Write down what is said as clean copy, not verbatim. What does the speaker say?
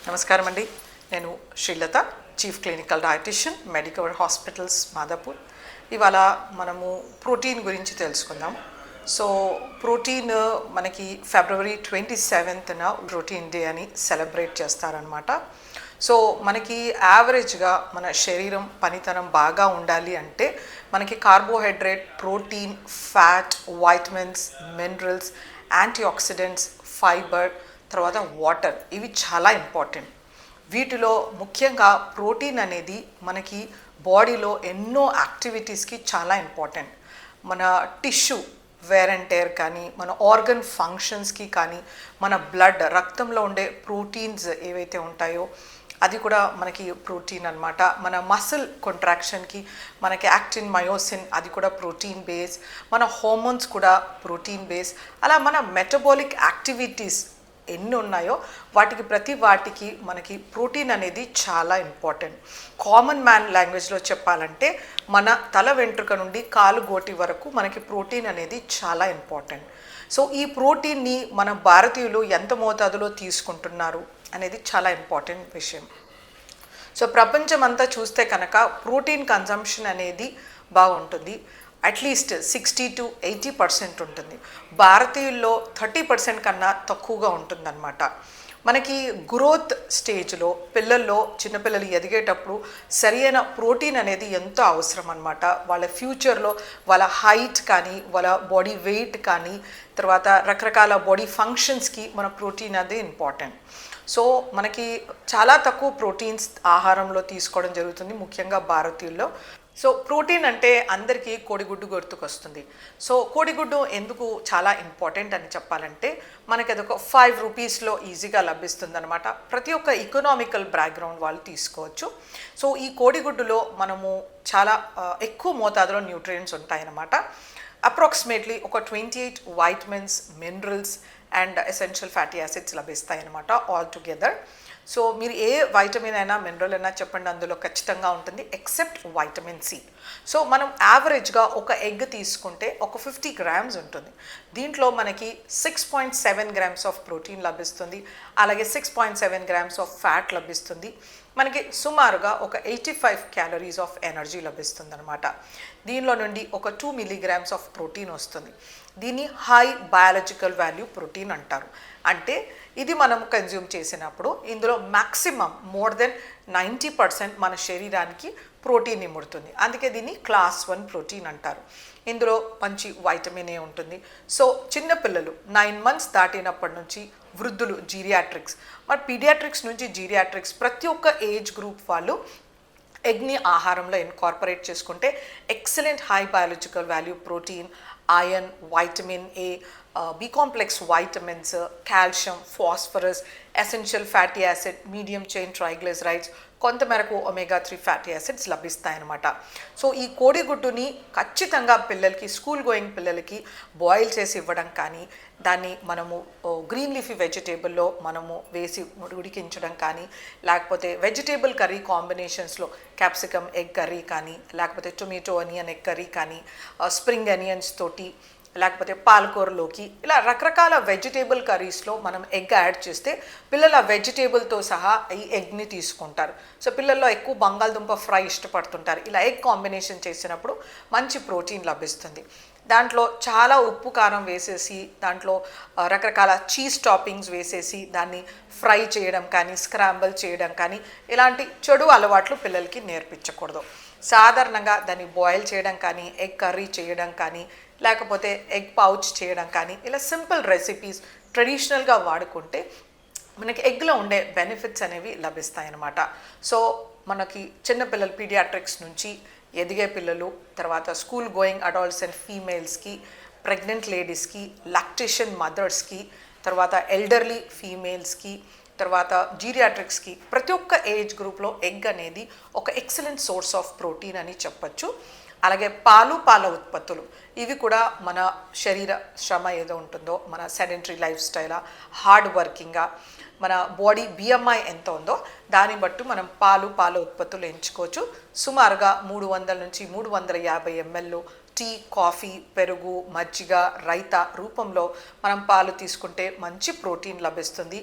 నమస్కారం అండి. నేను Srilatha, chief clinical dietitian, Medicover hospitals, Madhapur. ఇవాళ మనము ప్రోటీన్ గురించి తెలుసుకుందాం. సో ప్రోటీన్ మనకి ఫిబ్రవరి 27న ప్రోటీన్ డే అని సెలబ్రేట్ చేస్తారనమాట. సో మనకి యావరేజ్గా మన శరీరం పనితనం బాగా ఉండాలి అంటే మనకి carbohydrate, protein, fat, vitamins, minerals, antioxidants, fibre, తర్వాత వాటర్, ఇవి చాలా ఇంపార్టెంట్. వీటిలో ముఖ్యంగా ప్రోటీన్ అనేది మనకి బాడీలో ఎన్నో యాక్టివిటీస్కి చాలా ఇంపార్టెంట్. మన టిష్యూ వేర్ అండ్ టేర్ కానీ, మన ఆర్గన్ ఫంక్షన్స్కి కానీ, మన బ్లడ్ రక్తంలో ఉండే ప్రోటీన్స్ ఏవైతే ఉంటాయో అది కూడా మనకి ప్రోటీన్ అన్నమాట. మన మసిల్ కాంట్రాక్షన్కి మనకి యాక్టిన్, మయోసిన్, అది కూడా ప్రోటీన్ బేస్. మన హార్మోన్స్ కూడా ప్రోటీన్ బేస్. అలా మన మెటబాలిక్ యాక్టివిటీస్ ఎన్ని ఉన్నాయో వాటికి మనకి ప్రోటీన్ అనేది చాలా ఇంపార్టెంట్. కామన్ మ్యాన్ లాంగ్వేజ్లో చెప్పాలంటే మన తల వెంట్రుక నుండి కాలు గోటి వరకు మనకి ప్రోటీన్ అనేది చాలా ఇంపార్టెంట్. సో ఈ ప్రోటీన్ని మన భారతీయులు ఎంత మోతాదులో తీసుకుంటున్నారు అనేది చాలా ఇంపార్టెంట్ విషయం. సో ప్రపంచం అంతా చూస్తే కనుక ప్రోటీన్ కన్జంప్షన్ అనేది బాగుంటుంది. అట్లీస్ట్ 60 to 80% ఉంటుంది. భారతీయుల్లో 30% కన్నా తక్కువగా ఉంటుందన్నమాట. మనకి గ్రోత్ స్టేజ్లో పిల్లల్లో, చిన్నపిల్లలు ఎదిగేటప్పుడు సరైన ప్రోటీన్ అనేది ఎంతో అవసరం అన్నమాట. వాళ్ళ ఫ్యూచర్లో వాళ్ళ హైట్ కానీ, వాళ్ళ బాడీ వెయిట్ కానీ, తర్వాత రకరకాల బాడీ ఫంక్షన్స్కి మన ప్రోటీన్ అనేది ఇంపార్టెంట్. సో మనకి చాలా తక్కువ ప్రోటీన్స్ ఆహారంలో తీసుకోవడం జరుగుతుంది, ముఖ్యంగా భారతీయుల్లో. సో ప్రోటీన్ అంటే అందరికీ కోడిగుడ్డు గుర్తుకొస్తుంది. సో కోడిగుడ్డు ఎందుకు చాలా ఇంపార్టెంట్ అని చెప్పాలంటే మనకి అదొక 5 రూపీస్లో ఈజీగా లభిస్తుంది అనమాట. ప్రతి ఒక్క ఎకనామికల్ బ్యాక్గ్రౌండ్ వాళ్ళు తీసుకోవచ్చు. సో ఈ కోడిగుడ్డులో మనము చాలా ఎక్కువ మోతాదులో న్యూట్రియంట్స్ ఉంటాయన్నమాట. అప్రాక్సిమేట్లీ ఒక 28 vitamins, minerals and essential fatty acids లభిస్తాయి అన్నమాట ఆల్ టుగెదర్. సో మీరు ఏ వైటమిన్ అయినా, మినరల్ అయినా చెప్పండి, అందులో ఖచ్చితంగా ఉంటుంది, ఎక్సెప్ట్ వైటమిన్ సి. సో మనం యావరేజ్గా ఒక ఎగ్ తీసుకుంటే ఒక 50 grams ఉంటుంది. దీంట్లో మనకి 6.7 grams ఆఫ్ ప్రోటీన్ లభిస్తుంది, అలాగే 6.7 grams ఆఫ్ ఫ్యాట్ లభిస్తుంది. మనకి సుమారుగా ఒక 85 calories ఆఫ్ ఎనర్జీ లభిస్తుంది అనమాట. దీనిలో నుండి ఒక 2 milligrams ఆఫ్ ప్రోటీన్ వస్తుంది. దీన్ని హై బయాలజికల్ వాల్యూ ప్రోటీన్ అంటారు. అంటే ఇది మనం కన్జ్యూమ్ చేసినప్పుడు ఇందులో మ్యాక్సిమం మోర్ దెన్ 90% మన శరీరానికి ప్రోటీన్ ఇమ్ముడుతుంది. అందుకే దీన్ని క్లాస్ 1 ప్రోటీన్ అంటారు. ఇందులో మంచి వైటమిన్ ఏ ఉంటుంది. సో చిన్నపిల్లలు 9 months దాటినప్పటి నుంచి వృద్ధులు, జీరియాట్రిక్స్, మరి పీడియాట్రిక్స్ నుంచి జీరియాట్రిక్స్, ప్రతి ఒక్క ఏజ్ గ్రూప్ వాళ్ళు ఎగ్ని ఆహారంలో ఇన్కార్పొరేట్ చేసుకుంటే excellent high biological value protein, iron, vitamin A, B complex vitamins, calcium, phosphorus, essential fatty acid, medium chain triglycerides, కొంతమేరకు ఒమేగా 3 ఫ్యాటీ యాసిడ్స్ లభిస్తాయన్నమాట. సో ఈ కోడిగుడ్డుని ఖచ్చితంగా పిల్లలకి, స్కూల్ గోయింగ్ పిల్లలకి బాయిల్ చేసి ఇవ్వడం కానీ, దాన్ని మనము గ్రీన్ లీఫీ వెజిటేబుల్లో మనము వేసి ఉడికించడం కానీ, లేకపోతే వెజిటేబుల్ కర్రీ కాంబినేషన్స్లో క్యాప్సికమ్ ఎగ్ కర్రీ కానీ, లేకపోతే టొమాటో ఆనియన్ ఎగ్ కర్రీ కానీ, స్ప్రింగ్ ఆనియన్స్ తోటి, లేకపోతే పాలకూరలోకి, ఇలా రకరకాల వెజిటేబుల్ కర్రీస్లో మనం ఎగ్ యాడ్ చేస్తే పిల్లలు ఆ వెజిటేబుల్తో సహా ఈ ఎగ్ని తీసుకుంటారు. సో పిల్లల్లో ఎక్కువ బంగాళదుంప ఫ్రై ఇష్టపడుతుంటారు. ఇలా ఎగ్ కాంబినేషన్ చేసినప్పుడు మంచి ప్రోటీన్ లభిస్తుంది. దాంట్లో చాలా ఉప్పు కారం వేసేసి, దాంట్లో రకరకాల చీజ్ టాపింగ్స్ వేసేసి దాన్ని ఫ్రై చేయడం కానీ, స్క్రాంబుల్ చేయడం కానీ, ఇలాంటి చెడు అలవాట్లు పిల్లలకి నేర్పించకూడదు. సాధారణంగా దాన్ని బాయిల్ చేయడం కానీ, ఎగ్ కర్రీ చేయడం కానీ, లేకపోతే ఎగ్ పౌచ్ చేయడం కానీ, ఇలా సింపుల్ రెసిపీస్ ట్రెడిషనల్గా వాడుకుంటే మనకి ఎగ్లో ఉండే బెనిఫిట్స్ అనేవి లభిస్తాయన్నమాట. సో మనకి చిన్నపిల్లలు, పీడియాట్రిక్స్ నుంచి ఎదిగే పిల్లలు, తర్వాత స్కూల్ గోయింగ్ అడల్ట్స్ అండ్ ఫీమేల్స్కి, ప్రెగ్నెంట్ లేడీస్కి, లాక్టేషన్ మదర్స్కి, తర్వాత ఎల్డర్లీ ఫీమేల్స్కి, తర్వాత జీరియాట్రిక్స్కి, ప్రతి ఒక్క ఏజ్ గ్రూప్లో ఎగ్ అనేది ఒక ఎక్సలెంట్ సోర్స్ ఆఫ్ ప్రోటీన్ అని చెప్పచ్చు. అలాగే పాల ఉత్పత్తులు, ఇవి కూడా మన శరీర శ్రమ ఏదో ఉంటుందో, మన సెడెంటరీ లైఫ్ స్టైలా, హార్డ్ వర్కింగ్గా, మన బాడీ బిఎంఐ ఎంత ఉందో దాన్ని బట్టి మనం పాల ఉత్పత్తులు ఎంచుకోవచ్చు. సుమారుగా 300 నుంచి 350 ml టీ, కాఫీ, పెరుగు, మజ్జిగ, రైతా రూపంలో మనం పాలు తీసుకుంటే మంచి ప్రోటీన్ లభిస్తుంది.